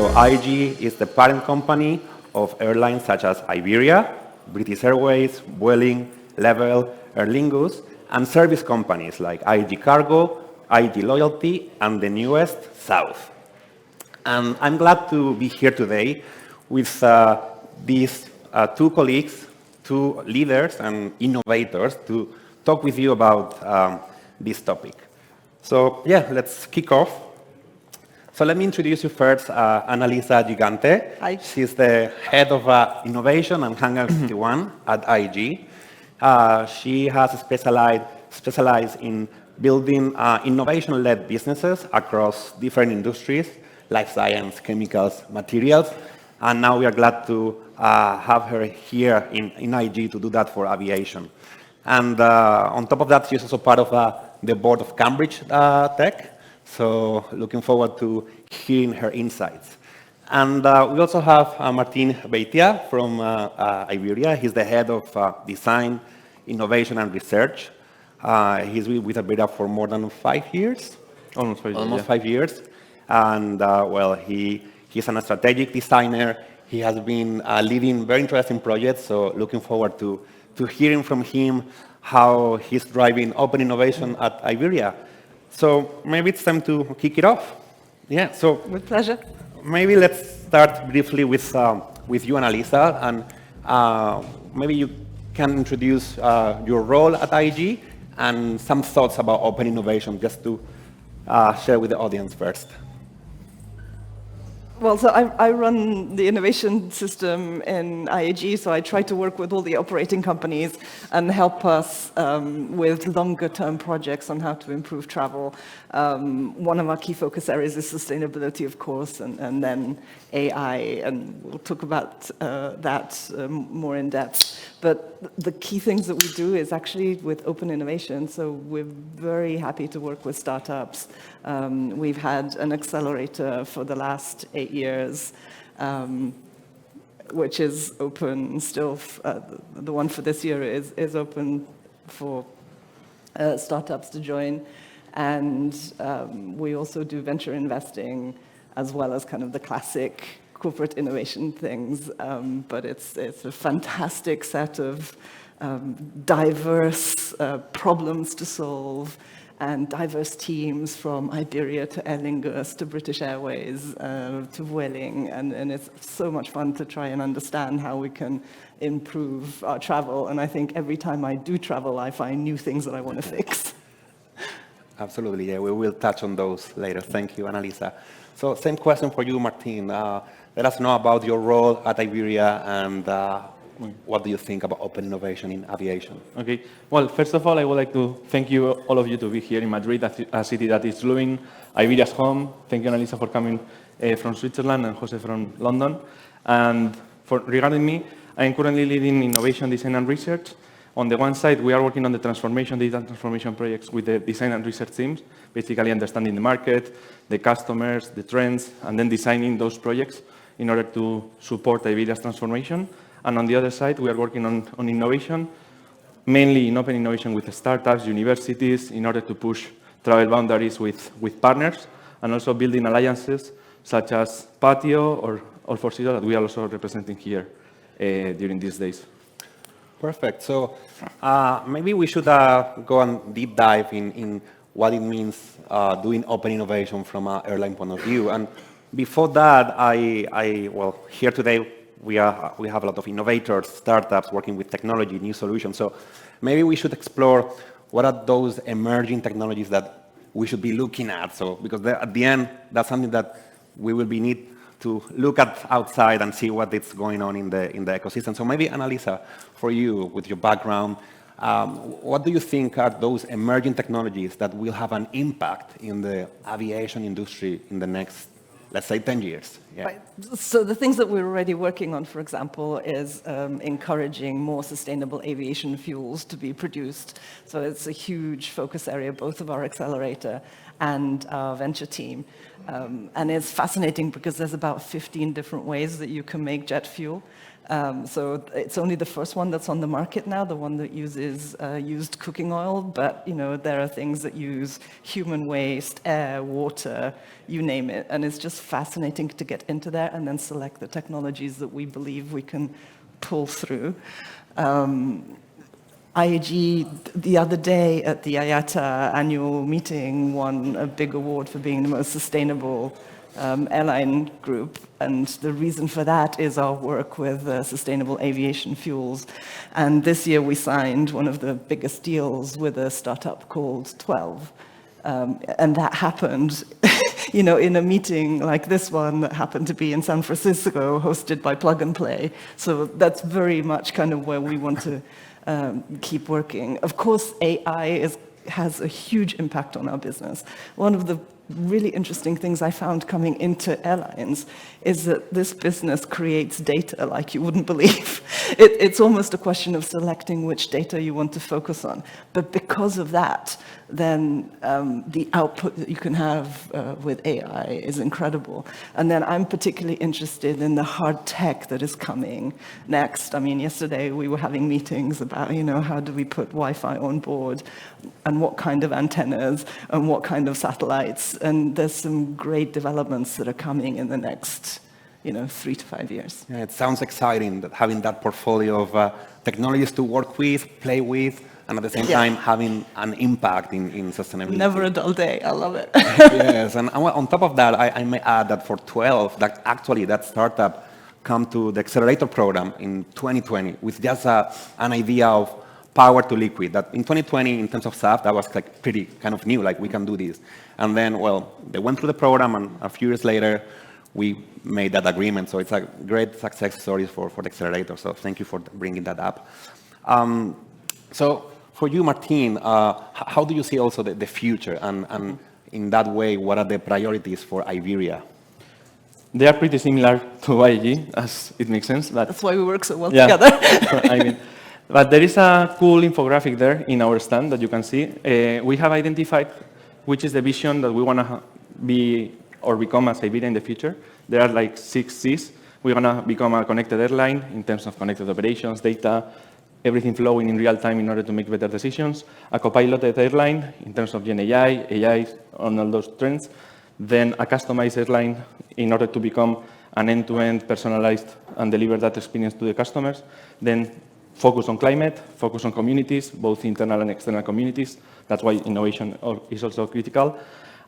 So IAG is the parent company of airlines such as Iberia, British Airways, Vueling, Level, Aer Lingus, and service companies like IAG Cargo, IAG Loyalty, and the newest, South. And I'm glad to be here today with these two colleagues, two leaders and innovators to talk with you about this topic. So yeah, let's kick off. So let me introduce you first, Annalisa Gigante. Hi. She's the head of innovation and Hangar 51 at IAG. She has specialized in building innovation-led businesses across different industries, life science, chemicals, materials. And now we are glad to have her here in IAG to do that for aviation. And on top of that, she's also part of the board of Cambridge Tech. So looking forward to hearing her insights. And we also have Martin Beitia from Iberia. He's the head of design, innovation, and research. He's with Iberia for more than 5 years. Almost 5 years. Almost yeah. 5 years. And well, he's a strategic designer. He has been leading very interesting projects. So looking forward to hearing from him how he's driving open innovation at Iberia. So maybe it's time to kick it off. Yeah. So With pleasure. maybe let's start briefly with you, Annalisa, and maybe you can introduce your role at IAG and some thoughts about open innovation, just to share with the audience first. Well, so I run the innovation system in IAG, so I try to work with all the operating companies and help us with longer-term projects on how to improve travel. One of our key focus areas is sustainability, of course, and then AI, and we'll talk about that more in depth. But the key things that we do is actually with open innovation, so we're very happy to work with startups. We've had an accelerator for the last 8 years, which is open still. The one for this year is open for startups to join. And we also do venture investing as well as kind of the classic corporate innovation things. But it's a fantastic set of diverse problems to solve, and diverse teams from Iberia to Aer Lingus to British Airways to Vueling, and it's so much fun to try and understand how we can improve our travel. And I think every time I do travel, I find new things that I want to fix. Absolutely, yeah, we will touch on those later. Thank you, Annalisa. So same question for you, Martin. Let us know about your role at Iberia and what do you think about open innovation in aviation? Okay. Well, first of all, I would like to thank you, all of you, to be here in Madrid, a city that is loving Iberia's home. Thank you, Annalisa, for coming from Switzerland, and Jose from London. And regarding me, I am currently leading innovation, design, and research. On the one side, we are working on the digital transformation projects with the design and research teams, basically understanding the market, the customers, the trends, and then designing those projects in order to support Iberia's transformation. And on the other side, we are working on innovation, mainly in open innovation with startups, universities, in order to push travel boundaries with partners, and also building alliances such as Patio or All4Zero that we are also representing here during these days. Perfect. So maybe we should go and deep dive in what it means doing open innovation from an airline point of view. And before that, well, here today, we have a lot of innovators, startups working with technology, new solutions. So maybe we should explore what are those emerging technologies that we should be looking at. So because at the end, that's something that we will need to look at outside and see what is going on in the ecosystem. So maybe, Annalisa, for you, with your background, what do you think are those emerging technologies that will have an impact in the aviation industry in the next, let's say, 10 years? Yeah. Right. So the things that we're already working on, for example, is encouraging more sustainable aviation fuels to be produced. So it's a huge focus area, both of our accelerator and our venture team. And it's fascinating because there's about 15 different ways that you can make jet fuel. So it's only the first one that's on the market now, the one that uses used cooking oil, but there are things that use human waste, air, water, you name it, and it's just fascinating to get into there and then select the technologies that we believe we can pull through. IAG, the other day at the IATA annual meeting, won a big award for being the most sustainable airline group, and the reason for that is our work with sustainable aviation fuels. And this year we signed one of the biggest deals with a startup called 12. And that happened, in a meeting like this one that happened to be in San Francisco, hosted by Plug and Play. So that's very much kind of where we want to keep working. Of course, AI has a huge impact on our business. One of the really interesting things I found coming into airlines is that this business creates data like you wouldn't believe. It's almost a question of selecting which data you want to focus on. But because of that, then the output that you can have with AI is incredible. And then I'm particularly interested in the hard tech that is coming next. I mean, yesterday we were having meetings about, how do we put Wi-Fi on board and what kind of antennas and what kind of satellites. And there's some great developments that are coming in the next 3 to 5 years. Yeah, it sounds exciting that having that portfolio of technologies to work with, play with, and at the same time having an impact in sustainability. Never a dull day. I love it. Yes, and on top of that, I may add that for 12, that startup come to the accelerator program in 2020 with just an idea of power to liquid. That in 2020, in terms of SAF, that was like pretty kind of new, like we can do this. And then, they went through the program, and a few years later, we made that agreement. So it's a great success story for the accelerator. So thank you for bringing that up. So for you, Martin, how do you see also the future? And in that way, what are the priorities for Iberia? They are pretty similar to IAG, as it makes sense. But that's why we work so well together. But there is a cool infographic there in our stand that you can see. We have identified which is the vision that we want to be or become as Iberia in the future. There are like 6 Cs. We want to become a connected airline in terms of connected operations, data, everything flowing in real time in order to make better decisions. A co-piloted airline in terms of Gen AI, on all those trends. Then a customized airline in order to become an end-to-end personalized and deliver that experience to the customers. Then focus on climate, focus on communities, both internal and external communities. That's why innovation is also critical.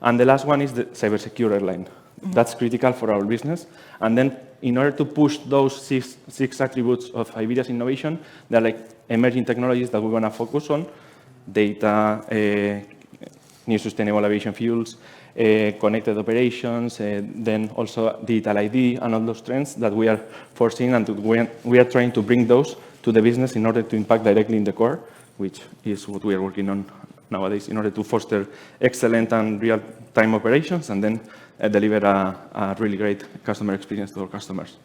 And the last one is the cybersecure airline. Mm-hmm. That's critical for our business. And then in order to push those six attributes of Iberia's innovation, there are like emerging technologies that we want to focus on: data, new sustainable aviation fuels, connected operations, then also digital ID, and all those trends that we are foreseeing, and we are trying to bring those to the business in order to impact directly in the core, which is what we are working on nowadays, in order to foster excellent and real-time operations, and then deliver a really great customer experience to our customers.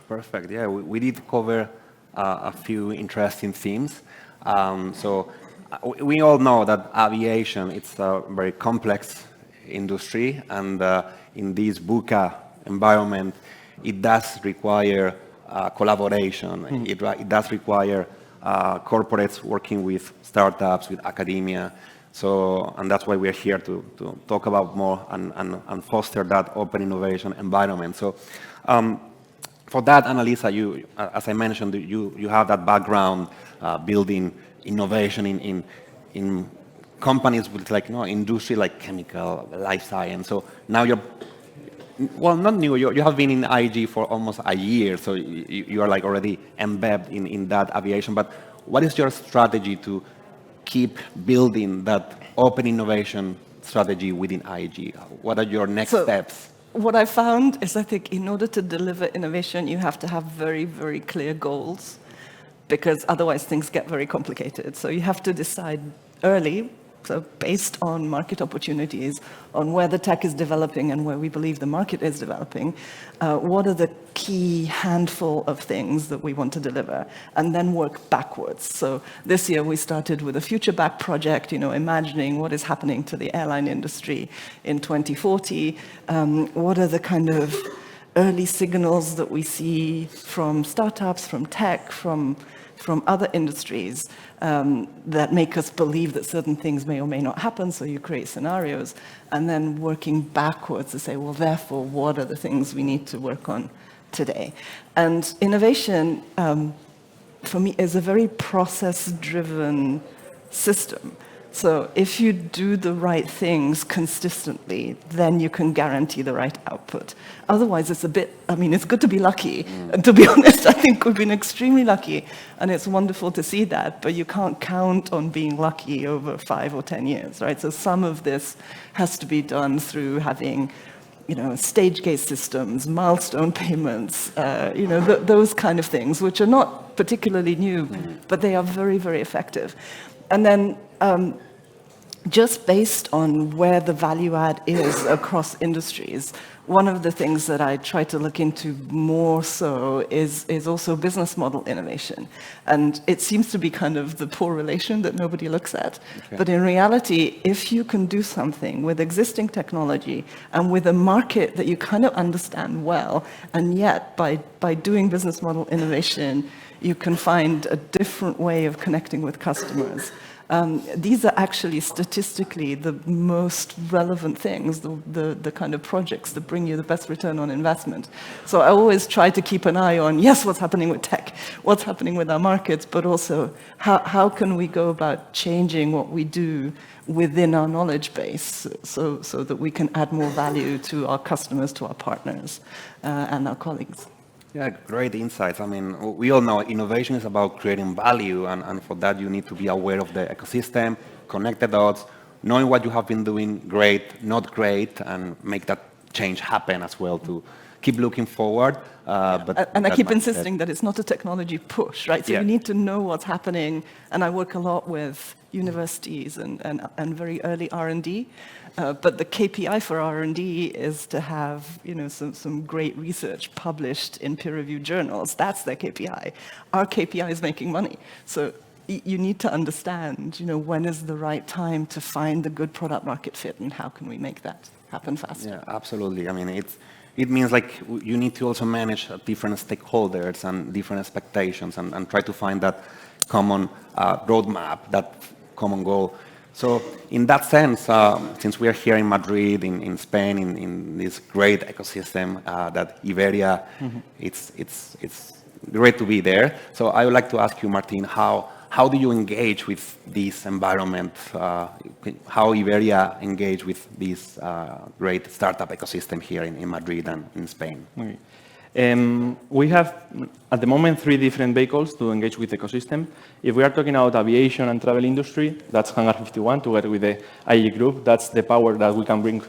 Perfect. Yeah, we did cover a few interesting themes. So we all know that aviation, it's a very complex industry, and in this VUCA environment, it does require collaboration. Mm-hmm. It does require corporates working with startups, with academia. So, and that's why we're here to talk about more and foster that open innovation environment. So, for that, Annalisa, you, as I mentioned, you have that background building innovation in companies with industry like chemical, life science. So now you're, well, not new, you have been in IAG for almost a year, so you are like already embedded in that aviation. But what is your strategy to keep building that open innovation strategy within IAG? What are your next steps? What I found is, I think, in order to deliver innovation, you have to have very, very clear goals, because otherwise things get very complicated. So you have to decide early, so based on market opportunities, on where the tech is developing and where we believe the market is developing, what are the key handful of things that we want to deliver, and then work backwards. So this year we started with a Future Back project, imagining what is happening to the airline industry in 2040. What are the kind of early signals that we see from startups, from tech, from other industries that make us believe that certain things may or may not happen, so you create scenarios, and then working backwards to say, well, therefore, what are the things we need to work on today? And innovation, for me, is a very process-driven system. So if you do the right things consistently, then you can guarantee the right output. Otherwise, it's a bit, I mean, it's good to be lucky. And to be honest, I think we've been extremely lucky. And it's wonderful to see that, but you can't count on being lucky over 5 or 10 years, right? So some of this has to be done through having, stage gate systems, milestone payments, those kind of things, which are not particularly new, but they are very, very effective. And then just based on where the value add is across industries, one of the things that I try to look into more so is also business model innovation. And it seems to be kind of the poor relation that nobody looks at. Okay. But in reality, if you can do something with existing technology and with a market that you kind of understand well, and yet by doing business model innovation, you can find a different way of connecting with customers. These are actually statistically the most relevant things, the kind of projects that bring you the best return on investment. So I always try to keep an eye on, yes, what's happening with tech, what's happening with our markets, but also how can we go about changing what we do within our knowledge base so that we can add more value to our customers, to our partners, and our colleagues. Yeah, great insights. I mean, we all know innovation is about creating value, and for that you need to be aware of the ecosystem, connect the dots, knowing what you have been doing great, not great, and make that change happen as well to keep looking forward. And I keep insisting that it's not a technology push, right? So you need to know what's happening, and I work a lot with universities and very early R&D. But the KPI for R&D is to have, some great research published in peer-reviewed journals. That's their KPI. Our KPI is making money. So you need to understand, when is the right time to find a good product market fit, and how can we make that happen faster? Yeah, absolutely. I mean, it means like you need to also manage different stakeholders and different expectations, and try to find that common roadmap, that common goal. So in that sense, since we are here in Madrid, in Spain, in this great ecosystem that Iberia, it's great to be there. So I would like to ask you, Martin, how do you engage with this environment? How Iberia engage with this great startup ecosystem here in Madrid and in Spain? Okay. We have, at the moment, 3 different vehicles to engage with the ecosystem. If we are talking about aviation and travel industry, that's Hangar 51 together with the IE group. That's the power that we can bring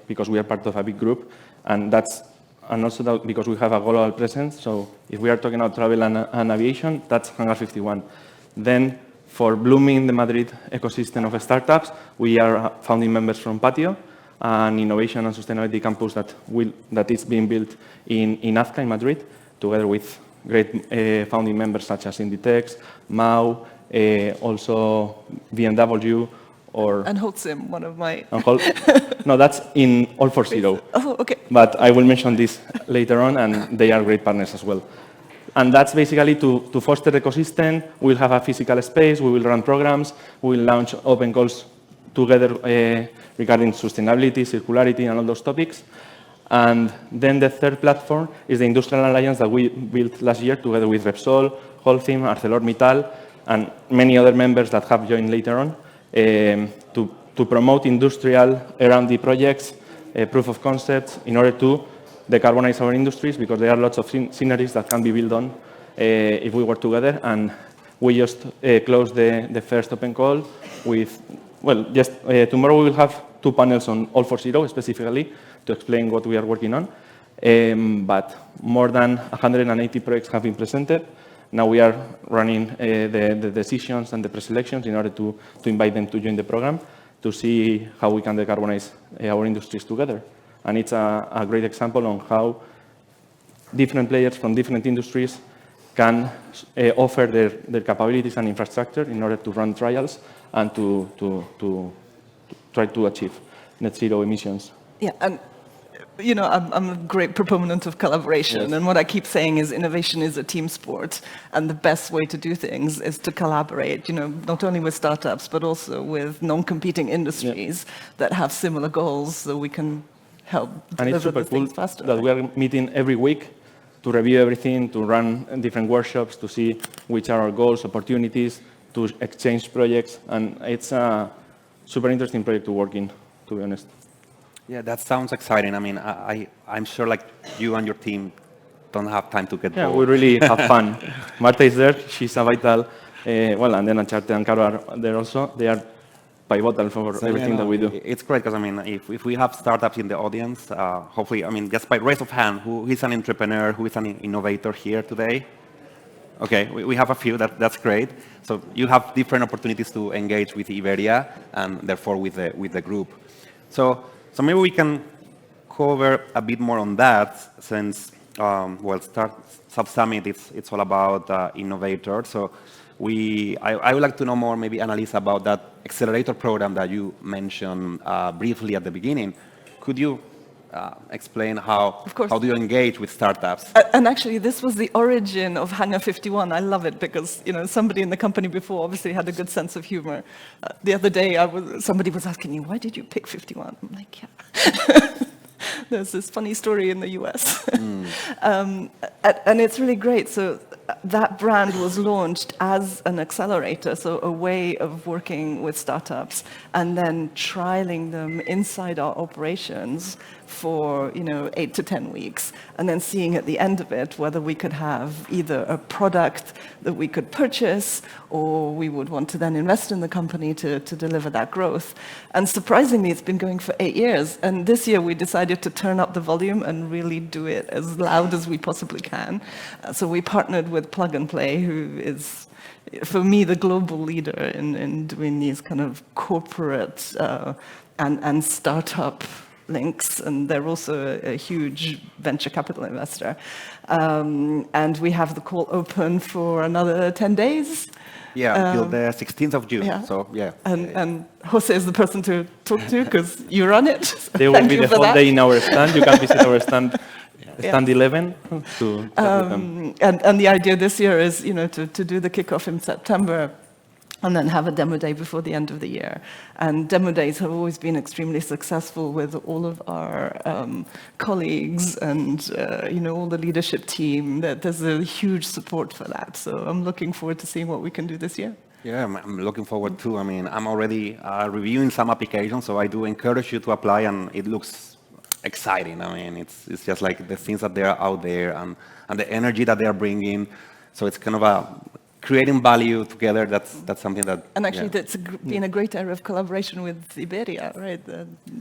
because we are part of a big group. And also because we have a global presence. So if we are talking about travel and aviation, that's Hangar 51. Then for blooming the Madrid ecosystem of startups, we are founding members from Patio, an innovation and sustainability campus that is being built in Azca in Madrid, together with great founding members such as Inditex, Mau, also BMW, and Holcim, one of my... No, that's in All for Zero. Oh, okay. But I will mention this later on, and they are great partners as well. And that's basically to foster the ecosystem. We'll have a physical space, we will run programs, we will launch open calls together regarding sustainability, circularity, and all those topics. And then the third platform is the Industrial Alliance that we built last year together with Repsol, Holcim, ArcelorMittal, and many other members that have joined later on to promote industrial R&D projects, proof of concepts, in order to decarbonize our industries, because there are lots of synergies that can be built on if we work together. And we just closed the first open call with, tomorrow we will have 2 panels on All for Zero specifically to explain what we are working on. But more than 180 projects have been presented. Now we are running the decisions and the pre-selections in order to invite them to join the program to see how we can decarbonize our industries together. And it's a great example on how different players from different industries can offer their capabilities and infrastructure in order to run trials and to try to achieve net zero emissions. Yeah, and I'm a great proponent of collaboration, Yes. and what I keep saying is innovation is a team sport, and the best way to do things is to collaborate, not only with startups, but also with non-competing industries that have similar goals, so we can help And it's deliver super the cool things faster. that we are meeting every week to review everything, to run different workshops, to see which are our goals, opportunities, to exchange projects. And it's a super interesting project to work in, to be honest. Yeah, that sounds exciting. I mean, I'm sure like you and your team don't have time to get Yeah, bored. we really have fun. Marta is there. She's a vital, and then Uncharted and Caro are there also. They are pivotal for So, everything that we do. It's great because, I mean, if we have startups in the audience, hopefully, I mean, just by raise of hand, who is an entrepreneur, who is an innovator here today? Okay, we have a few, that's great. So you have different opportunities to engage with Iberia and therefore with the group. So maybe we can cover a bit more on that since, Sub Summit, it's all about innovators. So I would like to know more, maybe, Annalisa, about that accelerator program that you mentioned briefly at the beginning. Could you explain how do you engage with startups? And actually, this was the origin of Hangar 51. I love it because somebody in the company before obviously had a good sense of humor. The other day, somebody was asking me, "Why did you pick 51?" I'm like, "Yeah." There's this funny story in the US. And it's really great. So that brand was launched as an accelerator, so a way of working with startups and then trialing them inside our operations for 8 to 10 weeks, and then seeing at the end of it whether we could have either a product that we could purchase or we would want to then invest in the company to deliver that growth. And surprisingly, it's been going for 8 years. And this year we decided to turn up the volume and really do it as loud as we possibly can. So we partnered with Plug and Play, who is, for me, the global leader in doing these kind of corporate and startup links, and they're also a huge venture capital investor. And we have the call open for another 10 days. Yeah, until the 16th of June. Yeah. So, yeah. And Jose is the person to talk to because you run it. They will Thank be you the for whole that. day in our stand. You can visit our stand, stand 11, to chat with them. And the idea this year is, to do the kickoff in September and then have a demo day before the end of the year. And demo days have always been extremely successful with all of our colleagues and all the leadership team. There's a huge support for that. So I'm looking forward to seeing what we can do this year. Yeah, I'm looking forward too. I mean, I'm already reviewing some applications, so I do encourage you to apply, and it looks exciting. I mean, it's just like the things that they are out there and the energy that they are bringing. So it's kind of creating value together. That's something that. And actually, that's been a great area of collaboration with Iberia, right?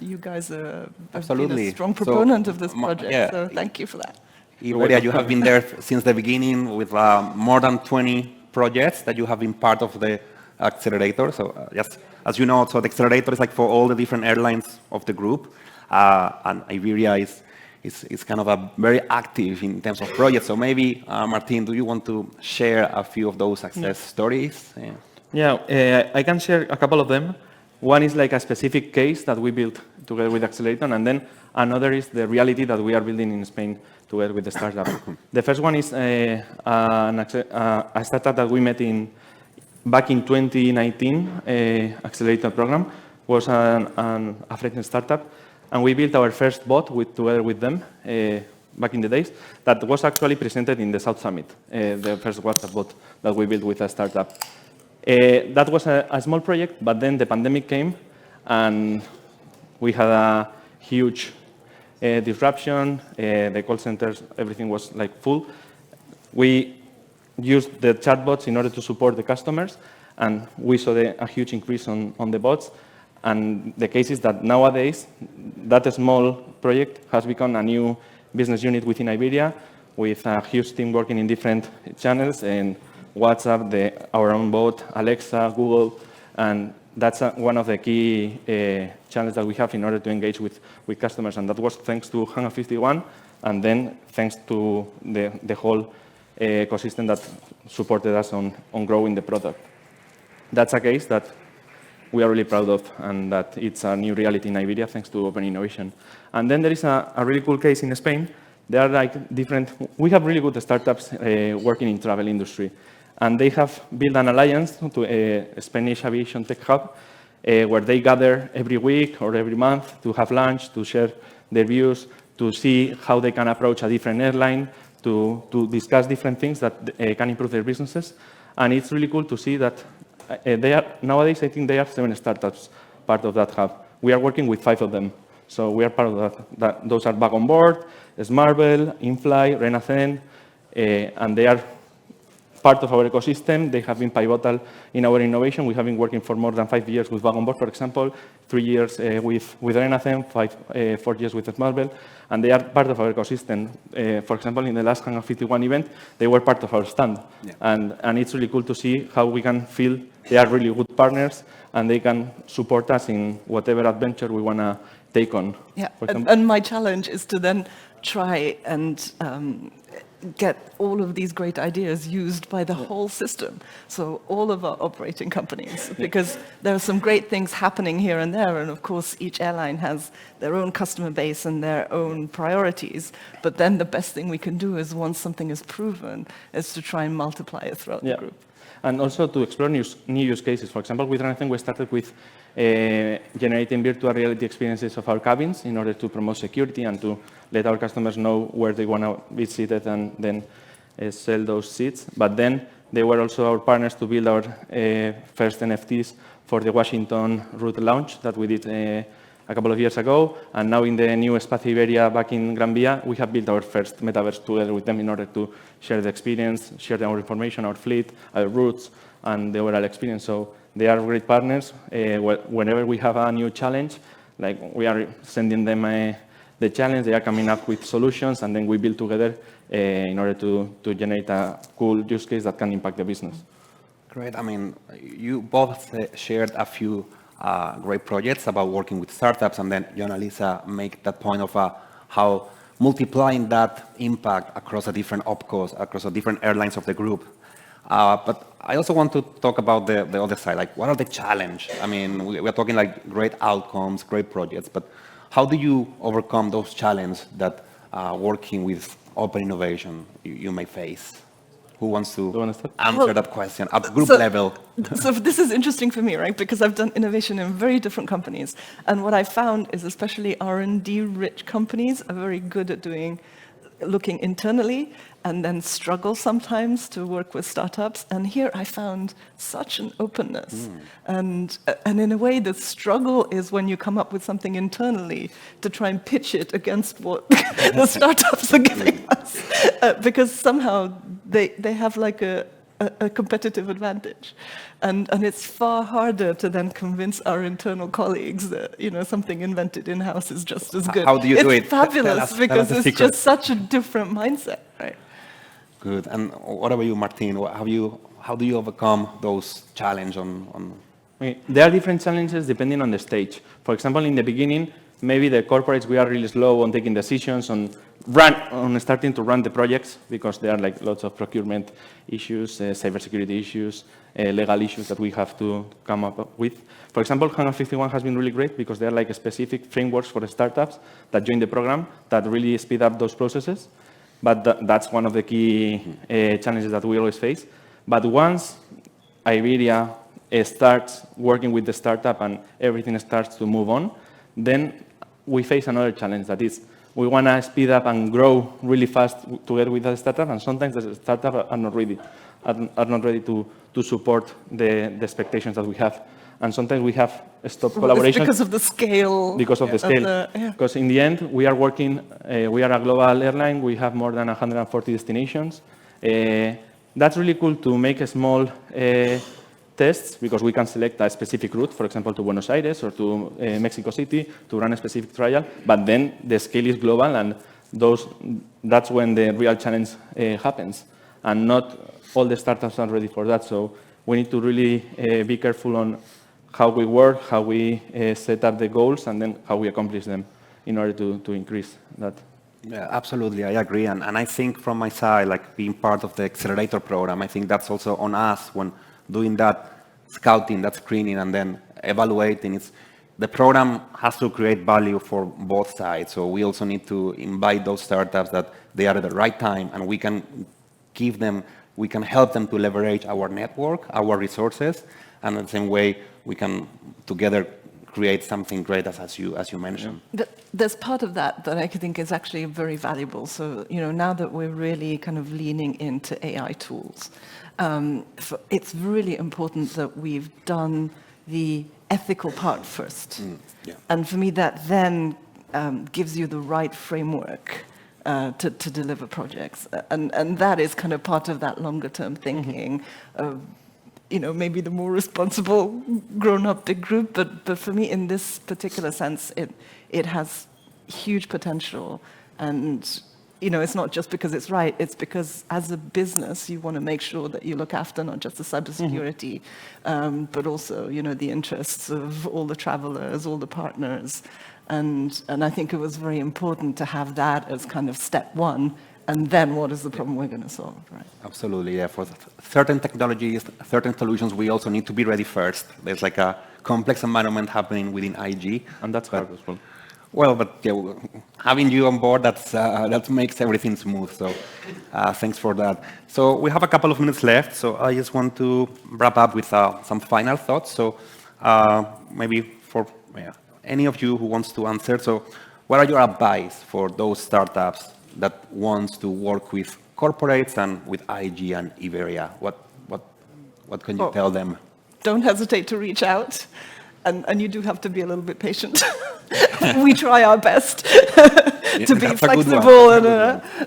You guys have been a strong proponent of this project, so thank you for that. Iberia, you have been there since the beginning with more than 20 projects that you have been part of the accelerator. So yes, as you know, so the accelerator is like for all the different airlines of the group, and Iberia is kind of very active in terms of projects. So maybe, Martin, do you want to share a few of those success stories? Yeah, I can share a couple of them. One is like a specific case that we built together with Accelerator, and then another is the reality that we are building in Spain together with the startup. The first one is a startup that we met back in 2019, Accelerator program, was a French startup. And we built our first bot together with them back in the days. That was actually presented in the South Summit, the first WhatsApp bot that we built with a startup. That was a small project, but then the pandemic came, and we had a huge disruption. The call centers, everything was like full. We used the chatbots in order to support the customers, and we saw a huge increase on the bots. And the case is that nowadays, that small project has become a new business unit within Iberia, with a huge team working in different channels, and WhatsApp, our own bot, Alexa, Google, and that's one of the key channels that we have in order to engage with customers. And that was thanks to Hangar 51, and then thanks to the whole ecosystem that supported us on growing the product. That's a case that we are really proud of, and that it's a new reality in Iberia thanks to open innovation. And then there is a really cool case in Spain. There are like different, we have really good startups working in travel industry, and they have built an alliance to a Spanish Aviation Tech Hub, where they gather every week or every month to have lunch, to share their views, to see how they can approach a different airline, to discuss different things that can improve their businesses. And it's really cool to see that nowadays, I think they are 7 startups part of that hub. We are working with 5 of them. So we are part of that. Those are Back on Board, Smartbell, InFly, Renacen, and they are part of our ecosystem. They have been pivotal in our innovation. We have been working for more than 5 years with Back on Board, for example, 3 years with Renacen, 4 years with Smartbell, and they are part of our ecosystem. For example, in the last Hangar 51 event, they were part of our stand. Yeah. And it's really cool to see how we can feel they are really good partners, and they can support us in whatever adventure we want to take on. Yeah, and my challenge is to then try and get all of these great ideas used by the whole system. So all of our operating companies, because there are some great things happening here and there. And of course, each airline has their own customer base and their own priorities. But then the best thing we can do is, once something is proven, is to try and multiply it throughout the group. And also to explore new use cases. For example, with Renacen, we started with generating virtual reality experiences of our cabins in order to promote security and to let our customers know where they want to be seated and then sell those seats. But then they were also our partners to build our first NFTs for the Washington route launch that we did a couple of years ago. And now in the new Espacio Iberia back in Gran Via, we have built our first metaverse together with them in order to share the experience, share our information, our fleet, our routes, and the overall experience. So they are great partners. Whenever we have a new challenge, like we are sending them the challenge, they are coming up with solutions, and then we build together in order to generate a cool use case that can impact the business. Great. I mean, you both shared a few great projects about working with startups, and then you and Elisa make that point of how multiplying that impact across the different opcos, across the different airlines of the group. But I also want to talk about the other side, like what are the challenges? I mean, we're talking like great outcomes, great projects, but how do you overcome those challenges that working with open innovation you may face? Who wants to answer that question at group level? So this is interesting for me, right? Because I've done innovation in very different companies. And what I found is especially R&D-rich companies are very good at looking internally and then struggle sometimes to work with startups. And here I found such an openness. And in a way, the struggle is when you come up with something internally to try and pitch it against what the startups are giving us. Because somehow they have like a competitive advantage. And it's far harder to then convince our internal colleagues that, something invented in-house is just as good. How do you do it? It's fabulous because it's just such a different mindset, right? Good. And what about you, Martin? How do you overcome those challenges There are different challenges depending on the stage. For example, in the beginning, maybe the corporates, we are really slow on taking decisions, on starting to run the projects, because there are like lots of procurement issues, cybersecurity issues, legal issues that we have to come up with. For example, Hangar 51 has been really great because there are like specific frameworks for the startups that join the program that really speed up those processes. But that's one of the key challenges that we always face. But once Iberia starts working with the startup and everything starts to move on, then we face another challenge, that is, we want to speed up and grow really fast together with the startup, and sometimes the startups are not ready to support the expectations that we have. And sometimes we have stopped collaboration. Because of the scale. Because of the scale. Because in the end, we are working, we are a global airline, we have more than 140 destinations. That's really cool to make a small tests, because we can select a specific route, for example, to Buenos Aires or to Mexico City, to run a specific trial, but then the scale is global, and that's when the real challenge happens. And not all the startups are ready for that, so we need to really be careful on how we work, how we set up the goals, and then how we accomplish them in order to increase that. Yeah, absolutely, I agree. And I think from my side, like being part of the accelerator program, I think that's also on us when doing that scouting, that screening, and then evaluating. The program has to create value for both sides. So we also need to invite those startups that they are at the right time, and we can help them to leverage our network, our resources, and in the same way we can together create something great, as you mentioned. But there's part of that I think is actually very valuable. So, now that we're really kind of leaning into AI tools, it's really important that we've done the ethical part first. Yeah. And for me, that then gives you the right framework to deliver projects. And that is kind of part of that longer term thinking of, maybe the more responsible grown-up big group, but for me, in this particular sense, it has huge potential. And, it's not just because it's right, it's because as a business, you want to make sure that you look after not just the cybersecurity, but also, the interests of all the travelers, all the partners. And I think it was very important to have that as kind of step one. And then what is the problem we're going to solve, right? Absolutely, yeah. For certain technologies, certain solutions, we also need to be ready first. There's like a complex environment happening within IG. And that's hard as well. Well, but yeah, having you on board, that makes everything smooth. So thanks for that. So we have a couple of minutes left. So I just want to wrap up with some final thoughts. So maybe for any of you who wants to answer. So what are your advice for those startups that wants to work with corporates and with IG and Iberia? What can you tell them? Don't hesitate to reach out, and you do have to be a little bit patient. We try our best to be flexible,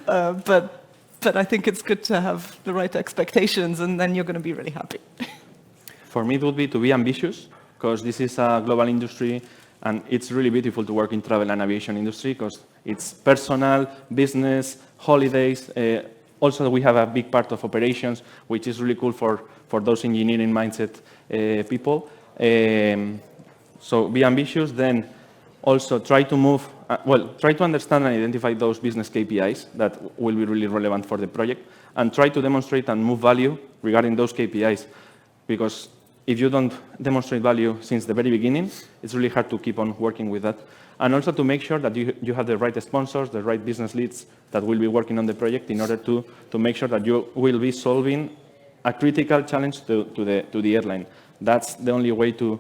but I think it's good to have the right expectations, and then you're going to be really happy. For me, it would be to be ambitious, because this is a global industry. And it's really beautiful to work in travel and aviation industry because it's personal, business, holidays. Also, we have a big part of operations, which is really cool for those engineering mindset people. So be ambitious, then also try to try to understand and identify those business KPIs that will be really relevant for the project, and try to demonstrate and move value regarding those KPIs. Because if you don't demonstrate value since the very beginning, it's really hard to keep on working with that. And also to make sure that you have the right sponsors, the right business leads that will be working on the project in order to make sure that you will be solving a critical challenge to the airline. That's the only way to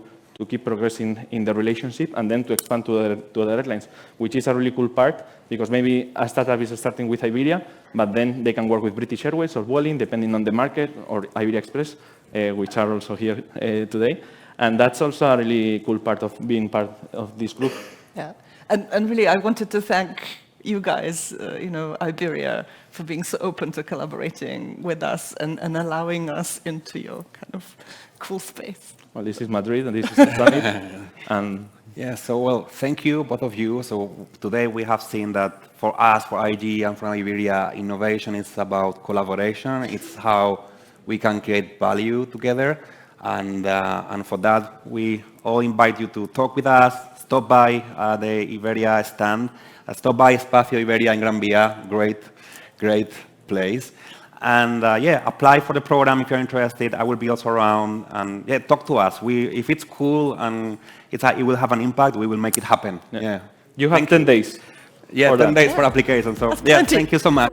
keep progressing in the relationship and then to expand to other airlines, which is a really cool part because maybe a startup is starting with Iberia, but then they can work with British Airways or Vueling, depending on the market, or Iberia Express, which are also here today. And that's also a really cool part of being part of this group. Yeah, and really I wanted to thank you guys, Iberia, for being so open to collaborating with us and allowing us into your kind of cool space. Well, this is Madrid and this is Summit. And yeah, so well, thank you, both of you. So today we have seen that for us, for IG and for Iberia, innovation is about collaboration. It's how we can create value together. And for that, we all invite you to talk with us, stop by the Iberia stand, stop by Espacio Iberia in Gran Via, great place. And apply for the program if you're interested. I will be also around, and talk to us. If it's cool and it will have an impact, we will make it happen. Yeah. You have 10 days. Yeah, 10 days for application. So thank you so much.